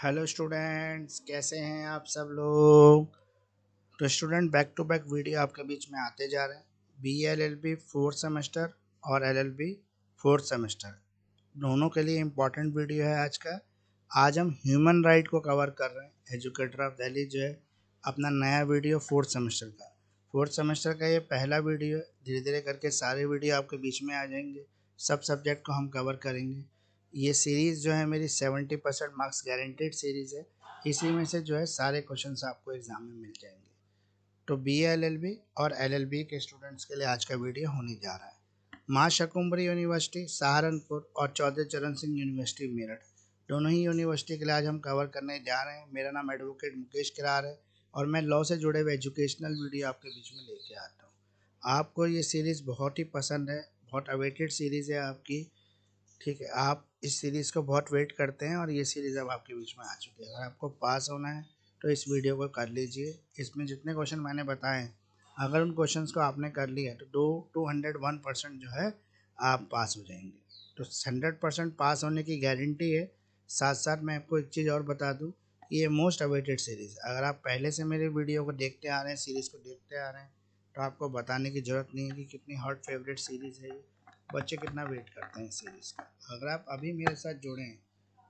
Hello students, कैसे हैं आप सब लोग। तो student, back to back video आपके बीच में आते जा रहे हैं। BLLB फोर्थ सेमेस्टर और LLB फोर्थ सेमेस्टर दोनों के लिए इम्पोर्टेंट वीडियो है आज का। आज हम ह्यूमन राइट को कवर कर रहे हैं। एजुकेटर ऑफ दिल्ली जो है अपना नया वीडियो फोर्थ सेमेस्टर का ये पहला वीडियो है। धीरे धीरे करके सारे वीडियो आपके बीच में आ जाएंगे। सब सब्जेक्ट को हम कवर करेंगे। ये सीरीज़ जो है मेरी 70% मार्क्स गारंटेड सीरीज़ है। इसी में से जो है सारे क्वेश्चंस आपको एग्जाम में मिल जाएंगे। तो BLLB और LLB के स्टूडेंट्स के लिए आज का वीडियो होने जा रहा है। माँ शकुम्भरी यूनिवर्सिटी सहारनपुर और चौधरी चरण सिंह यूनिवर्सिटी मेरठ, दोनों ही यूनिवर्सिटी के लिए आज हम कवर करने जा रहे हैं। मेरा नाम एडवोकेट मुकेश किरार है और मैं लॉ से जुड़े हुए एजुकेशनल वीडियो आपके बीच में लेके आता हूँ। आपको ये सीरीज़ बहुत ही पसंद है, बहुत अवेटेड सीरीज़ है आपकी। ठीक है, आप इस सीरीज़ को बहुत वेट करते हैं और ये सीरीज़ अब आपके बीच में आ चुकी है। अगर आपको पास होना है तो इस वीडियो को कर लीजिए। इसमें जितने क्वेश्चन मैंने बताए हैं, अगर उन क्वेश्चंस को आपने कर लिया तो 201% जो है आप पास हो जाएंगे। तो 100% पास होने की गारंटी है। साथ साथ मैं आपको एक चीज़ और बता दूँ, ये मोस्ट अवेटेड सीरीज़। अगर आप पहले से मेरे वीडियो को देखते आ रहे हैं, सीरीज़ को देखते आ रहे हैं, तो आपको बताने की ज़रूरत नहीं है कि कितनी हॉट फेवरेट सीरीज़ है ये। बच्चे कितना वेट करते हैं इस सीरीज़ का। अगर आप अभी मेरे साथ जुड़े हैं,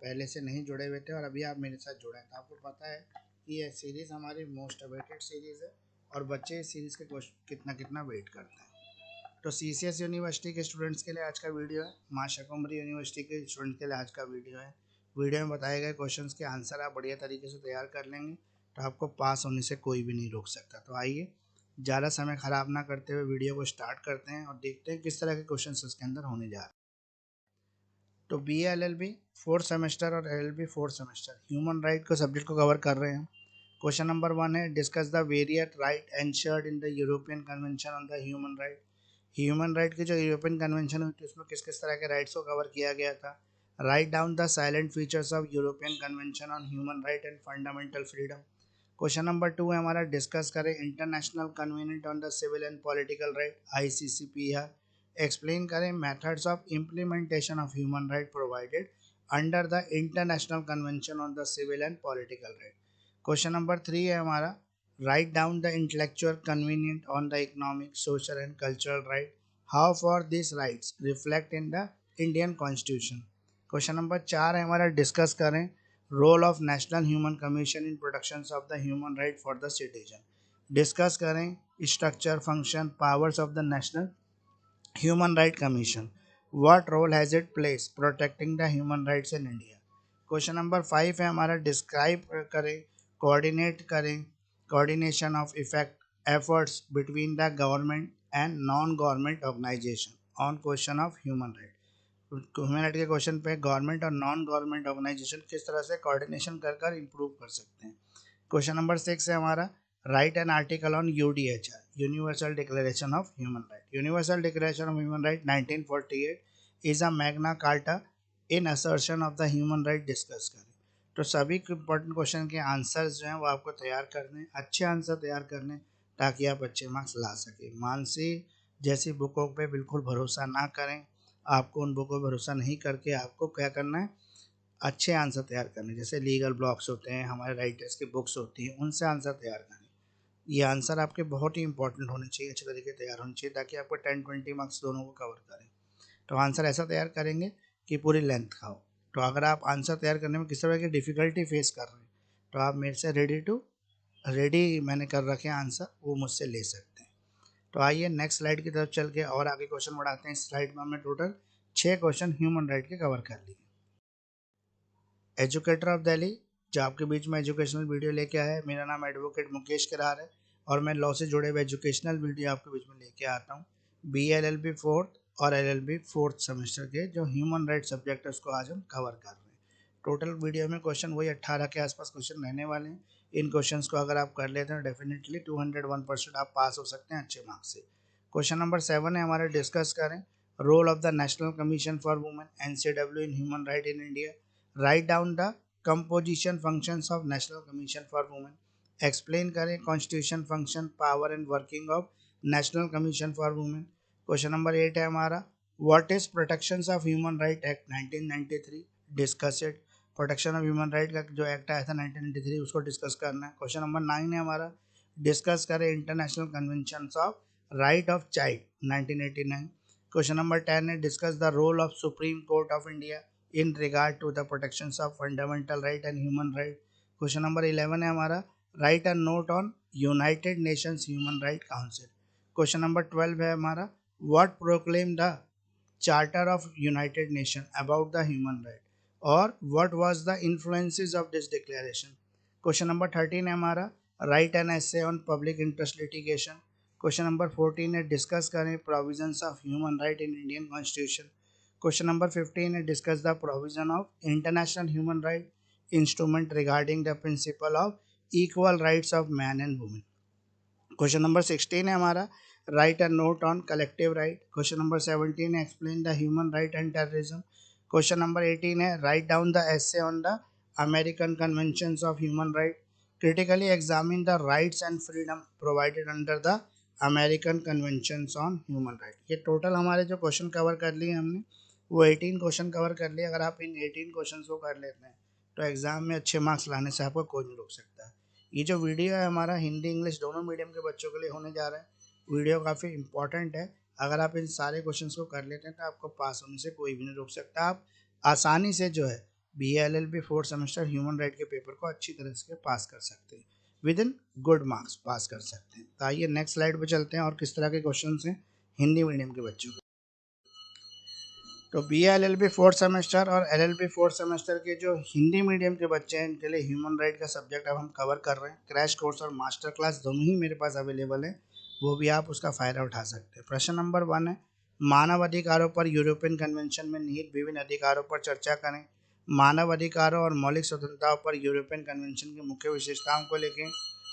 पहले से नहीं जुड़े हुए थे और अभी आप मेरे साथ जुड़े हैं, तो आपको पता है कि ये सीरीज़ हमारी मोस्ट अवेटेड सीरीज़ है और बच्चे इस सीरीज़ के कितना कितना वेट करते हैं। तो CCS यूनिवर्सिटी के स्टूडेंट्स के लिए आज का वीडियो है। माँ शकुम्भरी यूनिवर्सिटी के स्टूडेंट के लिए आज का वीडियो है। वीडियो में बताए गए क्वेश्चंस के आंसर आप बढ़िया तरीके से तैयार कर लेंगे तो आपको पास होने से कोई भी नहीं रोक सकता। तो आइए, ज़्यादा समय ख़राब ना करते हुए वीडियो को स्टार्ट करते हैं और देखते हैं किस तरह के क्वेश्चन इसके अंदर होने जा रहे हैं। तो BLLB फोर्थ सेमेस्टर और LLB fourth semester human right को सब्जेक्ट को कवर कर रहे हैं। क्वेश्चन नंबर 1 है, discuss the वेरियट right ensured in the European convention on the human right. Human right की जो यूरोपियन कन्वेंशन हुई थी उसमें किस किस तरह के राइट्स को कवर किया गया था। Write down the silent features of European convention on human right and fundamental freedom. Question number 2 है हमारा, डिस्कस करें international convent on the civil and political right ICCP है। एक्सप्लेन करें methods of implementation of human right provided under the international convention on the civil and political right. Question number 3 है हमारा, write down the intellectual convenient on the economic social and cultural right, how for this rights reflect in the Indian constitution. Question number 4 है हमारा, discuss करें role of National Human Commission in protection of the human right for the citizen. Discuss करें structure, function, powers of the National Human Right Commission, what role has it place protecting the human rights in India. Question number 5 है हमारा, describe करें, coordinate करें coordination of effect efforts between the government and non government organisation on question of human right. Human right के question पे government और non government organisation किस तरह से कोऑर्डिनेशन कर इम्प्रूव कर सकते हैं। क्वेश्चन नंबर 6 है हमारा, right an article on UDHR universal declaration of human right. Universal declaration of human right 1948 is a Magna carta in assertion of the human right. Discuss करें। तो सभी इंपॉर्टेंट क्वेश्चन के answers जो हैं वो आपको तैयार करने, अच्छे आंसर तैयार करने, ताकि आप अच्छे मार्क्स ला सकें। मानसी जैसी बुकों पे बिल्कुल भरोसा ना करें। आपको उन बुकों पर भरोसा नहीं करके आपको क्या करना है, अच्छे आंसर तैयार करने। जैसे लीगल ब्लॉक्स होते हैं, हमारे राइटर्स की बुक्स होती हैं, उनसे आंसर तैयार करें। ये आंसर आपके बहुत ही इंपॉर्टेंट होने चाहिए, अच्छे तरीके तैयार होने चाहिए, ताकि आपको 10-20 मार्क्स दोनों को कवर करें। तो आंसर ऐसा तैयार करेंगे कि पूरी लेंथ का हो। तो अगर आप आंसर तैयार करने में किस तरह की डिफ़िकल्टी फेस कर रहे हैं, तो आप मेरे से रेडी मैंने कर रखे हैं आंसर, वो मुझसे ले सकते हैं। तो आइए नेक्स्ट स्लाइड की तरफ चल के और आगे क्वेश्चन बढ़ाते हैं। इस स्लाइड में हमने टोटल 6 क्वेश्चन ह्यूमन राइट के कवर कर लिए। एजुकेटर ऑफ दिल्ली जो आपके बीच में एजुकेशनल वीडियो लेके आया है, मेरा नाम एडवोकेट मुकेश किरार है और मैं लॉ से जुड़े हुए एजुकेशनल वीडियो आपके बीच में लेके आता हूँ। BLLB फोर्थ और LLB फोर्थ सेमेस्टर के जो ह्यूमन राइट सब्जेक्ट है उसको आज हम कवर कर रहे हैं। टोटल वीडियो में क्वेश्चन वही 18 के आसपास क्वेश्चन रहने वाले हैं। इन क्वेश्चंस को अगर आप कर लेते हैं डेफिनेटली 201% आप पास हो सकते हैं अच्छे मार्क्स से। क्वेश्चन नंबर 7 है हमारे, डिस्कस करें role of the National Commission for Women NCW in human right in India. Write down the composition functions of National Commission for Women. Explain करें constitution, function, power and working of National Commission for Women. Question number 8 है हमारा, what is protections of human right act 1993। Discuss it. Protection of human right का जो act आया था 1993 उसको discuss करना है। क्वेश्चन नंबर 9 है हमारा, डिस्कस करें international convention of right of child 1989। Question number 10 है, discuss the role of Supreme Court of India in regard to the protection of fundamental right and human right. Question number 11 है हमारा, write a note on United Nations Human Right Council. Question number 12 है हमारा, what proclaim the charter of United Nation about the human right और what was the influences of this declaration. Question number 13 है हमारा, right an essay on public interest litigation. Question number 14 है, discuss करें provisions of human right in Indian constitution. Question number 15 है, discuss the provision of international human right instrument regarding the principle of equal rights of man and women. Question number 16 है हमारा, write a note on collective right. Question number 17 है, explain the human right and terrorism. Question number 18 है, right down the essay on the American conventions of human right, critically examine the rights and freedom provided under the American conventions on human right. ये total हमारे जो question cover कर लिए हमने वो 18 question cover कर लिए। अगर आप इन 18 क्वेश्चन को कर लेते हैं तो एग्जाम में अच्छे मार्क्स लाने से आपको कोई नहीं रोक सकता। ये जो वीडियो है हमारा हिंदी इंग्लिश दोनों मीडियम के बच्चों के लिए होने जा रहा है। वीडियो काफ़ी इंपॉर्टेंट है, अगर आप इन सारे क्वेश्चंस को कर लेते हैं तो आपको पास होने से कोई भी नहीं रोक सकता। आप आसानी से जो है BA-LLB 4th semester human right के पेपर को अच्छी तरह से पास कर सकते हैं, विद इन गुड मार्क्स पास कर सकते हैं। तो आइए नेक्स्ट स्लाइड पे चलते हैं और किस तरह के क्वेश्चन हैं हिंदी मीडियम के बच्चों के। तो BA-LLB 4th सेमेस्टर और LLB 4th सेमेस्टर के जो हिंदी मीडियम के बच्चे हैं इनके लिए ह्यूमन राइट का सब्जेक्ट अब हम कवर कर रहे हैं। क्रैश कोर्स और मास्टर क्लास दोनों ही मेरे पास अवेलेबल है, वो भी आप उसका फ़ायदा उठा सकते हैं। प्रश्न नंबर 1 है, मानव अधिकारों पर यूरोपियन कन्वेंशन में निहित विभिन्न अधिकारों पर चर्चा करें। मानव अधिकारों और मौलिक स्वतंत्रताओं पर यूरोपियन कन्वेंशन की मुख्य विशेषताओं को लिखें।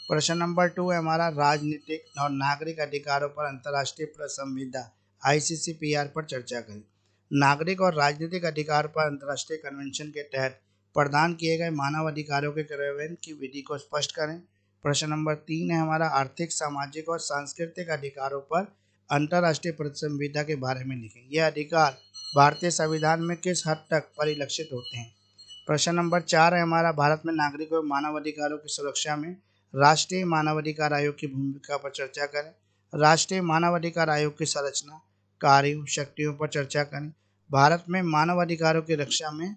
प्रश्न नंबर 2 है हमारा, राजनीतिक और नागरिक अधिकारों पर अंतर्राष्ट्रीय संविदा ICCPR पर चर्चा करें। नागरिक और राजनीतिक अधिकार पर अंतर्राष्ट्रीय कन्वेंशन के तहत प्रदान किए गए मानव अधिकारों के क्रियान्वयन की विधि को स्पष्ट करें। प्रश्न नंबर 3 है हमारा, आर्थिक सामाजिक और सांस्कृतिक अधिकारों पर अंतर्राष्ट्रीय संविदा के बारे में लिखें। यह अधिकार भारतीय संविधान में किस हद तक परिलक्षित होते हैं। प्रश्न नंबर 4 है हमारा, भारत में नागरिक और मानव अधिकारों की सुरक्षा में राष्ट्रीय मानवाधिकार आयोग की भूमिका पर चर्चा करें। राष्ट्रीय मानवाधिकार आयोग की संरचना, कार्यों, शक्तियों पर चर्चा करें। भारत में मानवाधिकारों की रक्षा में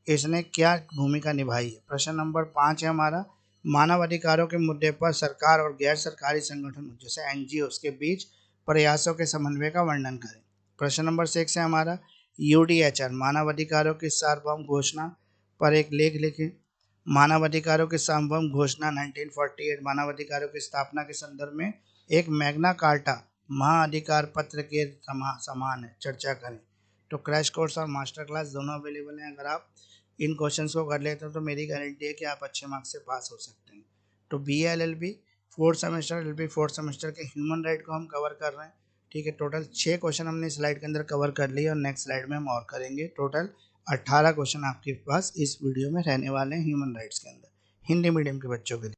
इसने क्या भूमिका निभाई है। प्रश्न नंबर 5 है हमारा, मानवाधिकारों के मुद्दे पर सरकार और गैर सरकारी संगठनों जैसे NGO के बीच प्रयासों के समन्वय का वर्णन करें। प्रश्न नंबर 6 है हमारा, UDHR मानवाधिकारों की सार्वभौम घोषणा पर एक लेख लिखें। मानवाधिकारों की सार्वभौम घोषणा 1948 मानवाधिकारों की स्थापना के संदर्भ में एक मैग्ना कार्टा महाअधिकार पत्र के समान है, चर्चा करें। तो क्रैश कोर्स और मास्टर क्लास दोनों अवेलेबल हैं। अगर आप इन क्वेश्चंस को कर लेते हैं तो मेरी गारंटी है कि आप अच्छे मार्क्स से पास हो सकते हैं। तो BA-LLB 4th semester LLB 4th semester के ह्यूमन राइट को हम कवर कर रहे हैं। ठीक है, टोटल 6 क्वेश्चन हमने स्लाइड के अंदर कवर कर लिए और नेक्स्ट स्लाइड में हम और करेंगे। टोटल 18 क्वेश्चन आपके पास इस वीडियो में रहने वाले हैं ह्यूमन राइट्स के अंदर हिंदी मीडियम के बच्चों के लिए।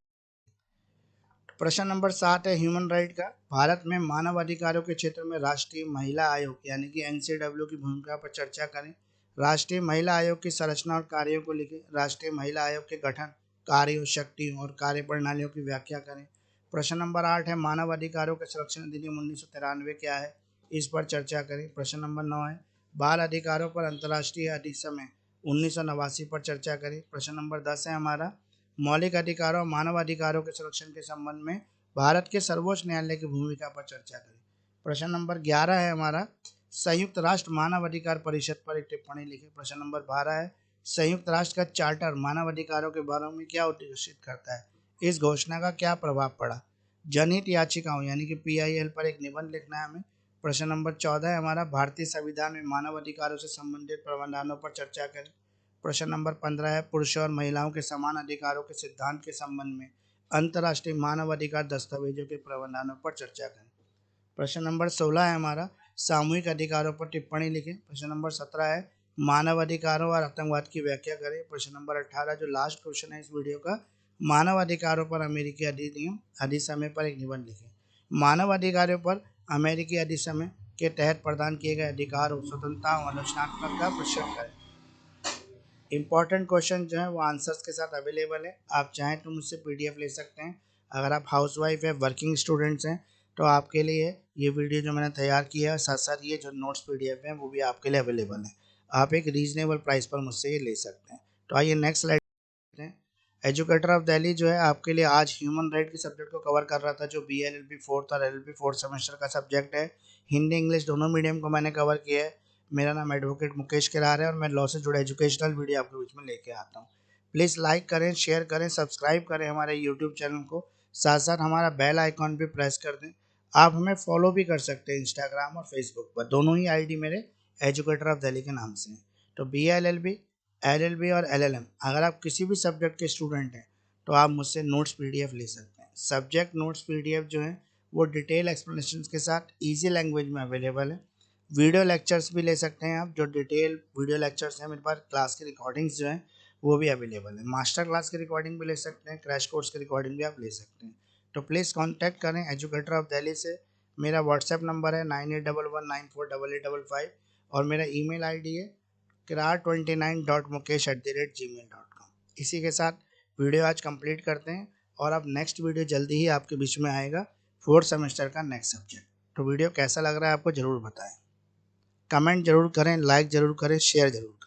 प्रश्न नंबर 7 है ह्यूमन राइट का, भारत में मानव अधिकारों के क्षेत्र में राष्ट्रीय महिला आयोग यानी कि NCW की भूमिका पर चर्चा करें। राष्ट्रीय महिला आयोग की संरचना और कार्यों को लिखें। राष्ट्रीय महिला आयोग के गठन, कार्यों, शक्तियों और कार्य प्रणालियों की व्याख्या करें। प्रश्न नंबर 8 है, मानव अधिकारों के संरक्षण अधिनियम 1993 क्या है, इस पर चर्चा करें। प्रश्न नंबर 9 है, बाल अधिकारों पर अंतर्राष्ट्रीय अधिसमय 1989 पर चर्चा करें। प्रश्न नंबर 10 है हमारा, मौलिक अधिकारों और मानव अधिकारों के संरक्षण के संबंध में भारत के सर्वोच्च न्यायालय की भूमिका पर चर्चा करें। प्रश्न नंबर 11 है हमारा, संयुक्त राष्ट्र मानव अधिकार परिषद पर एक टिप्पणी लिखें। प्रश्न नंबर 12 है, संयुक्त राष्ट्र का चार्टर मानव अधिकारों के बारे में क्या उद्घोषित करता है, इस घोषणा का क्या प्रभाव पड़ा। जनहित याचिकाओं यानी कि PIL पर एक निबंध लिखना है हमें। प्रश्न नंबर 14 है हमारा, भारतीय संविधान में मानव अधिकारों से संबंधित प्रावधानों पर चर्चा करें। प्रश्न नंबर 15 है, पुरुषों और महिलाओं के समान अधिकारों के सिद्धांत के संबंध में अंतर्राष्ट्रीय मानव अधिकार दस्तावेजों के प्रावधानों पर चर्चा करें। प्रश्न नंबर 16 है हमारा, सामूहिक अधिकारों पर टिप्पणी लिखें। प्रश्न नंबर 17 है, मानव अधिकारों और आतंकवाद की व्याख्या करें। प्रश्न नंबर 18 जो लास्ट क्वेश्चन है इस वीडियो का, मानव अधिकारों पर अमेरिकी अधिनियम अधिसमय पर एक निबंध लिखें। मानव अधिकारों पर अमेरिकी अधिसमय के तहत प्रदान किए गए अधिकार और स्वतंत्रता और अनुशासनात्मक का प्रश्न करें। इंपॉर्टेंट क्वेश्चन जो है वो आंसर्स के साथ अवेलेबल है। आप चाहें तो मुझसे पीडीएफ ले सकते हैं। अगर आप हाउसवाइफ है, वर्किंग स्टूडेंट्स हैं, तो आपके लिए ये वीडियो जो मैंने तैयार किया है, साथ साथ ये जो नोट्स पीडीएफ हैं वो भी आपके लिए अवेलेबल है। आप एक रीजनेबल प्राइस पर मुझसे ये ले सकते हैं। तो आइए नेक्स्ट स्लाइड हैं। एजुकेटर ऑफ दिल्ली जो है आपके लिए आज ह्यूमन राइट के सब्जेक्ट को कवर कर रहा था, जो B L L B fourth और L L B fourth semester का सब्जेक्ट है। हिंदी इंग्लिश दोनों मीडियम को मैंने कवर किया है। मेरा नाम एडवोकेट मुकेश किरार है और मैं लॉ से जुड़े एजुकेशनल वीडियो आपके बीच में लेके आता हूँ। प्लीज़ लाइक करें, शेयर करें, सब्सक्राइब करें हमारे यूट्यूब चैनल को। साथ साथ हमारा बेल आइकॉन भी प्रेस कर दें। आप हमें फॉलो भी कर सकते हैं इंस्टाग्राम और फेसबुक पर, दोनों ही आईडी मेरे एजुकेटर ऑफ दिल्ली के नाम से हैं। तो B L L B, LLB और एलएलएम, अगर आप किसी भी सब्जेक्ट के स्टूडेंट हैं तो आप मुझसे नोट्स पीडीएफ ले सकते हैं। सब्जेक्ट नोट्स पीडीएफ जो है वो डिटेल एक्सप्लेनेशन के साथ इजी लैंग्वेज में अवेलेबल है। वीडियो लेक्चर्स भी ले सकते हैं आप, जो डिटेल वीडियो लेक्चर्स हैं मेरे पास। क्लास की रिकॉर्डिंग्स जो हैं वो भी अवेलेबल है। मास्टर क्लास की रिकॉर्डिंग भी ले सकते हैं, क्रैश कोर्स की रिकॉर्डिंग भी आप ले सकते हैं। तो प्लीज़ कॉन्टैक्ट करें एजुकेटर ऑफ दिल्ली से। मेरा व्हाट्सएप नंबर है 9811948855 और मेरा ईमेल आईडी है kirar29.mukesh@gmail.com। इसी के साथ वीडियो आज कंप्लीट करते हैं और अब नेक्स्ट वीडियो जल्दी ही आपके बीच में आएगा, फोर्थ सेमेस्टर का नेक्स्ट सब्जेक्ट। तो वीडियो कैसा लग रहा है आपको ज़रूर बताएं, कमेंट जरूर करें, लाइक ज़रूर करें, शेयर ज़रूर करें।